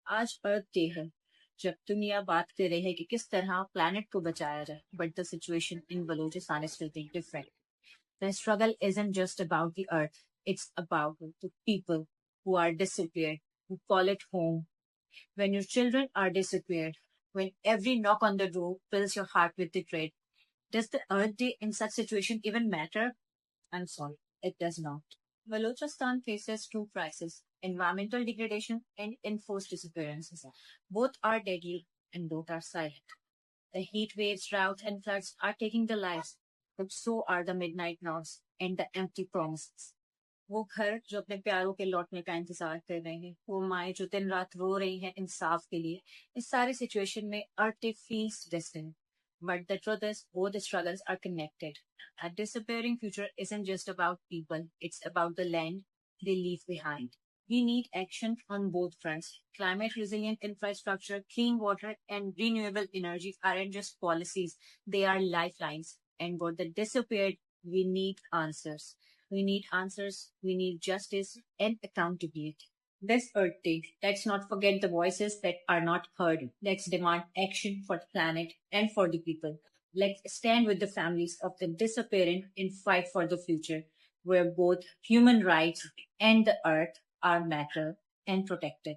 आज अर्थ डे है। जब दुनिया बात कर रही है कि किस तरह प्लैनेट को बचाया जाए, but the situation in Balochistan is still being different. The struggle isn't just about the earth, it's about the people who are disappeared, who call it home. When your children are disappeared, when every knock on the door fills your heart with the dread, does the Earth Day in such situation even matter? I'm sorry, it does not. Balochistan faces two crises: environmental degradation and enforced disappearances. Both are deadly and both are silent. The heat waves, droughts, and floods are taking the lives, but so are the midnight knocks and the empty promises. वो घर जो अपने प्यारों के लौटने का इंतजार कर रहे हैं, वो माएं जो दिन रात रो रही हैं इंसाफ के लिए, इस सारे सिचुएशन में अर्थ feels distant. But the truth is, both the struggles are connected. A disappearing future isn't just about people, it's about the land they leave behind. We need action on both fronts. Climate resilient infrastructure, clean water, and renewable energy aren't just policies, they are lifelines. And for the disappeared, we need answers. We need answers, we need justice and accountability. This Earth Day, let's not forget the voices that are not heard. Let's demand action for the planet and for the people. Let's stand with the families of the disappearing and fight for the future where both human rights and the earth are matter and protected.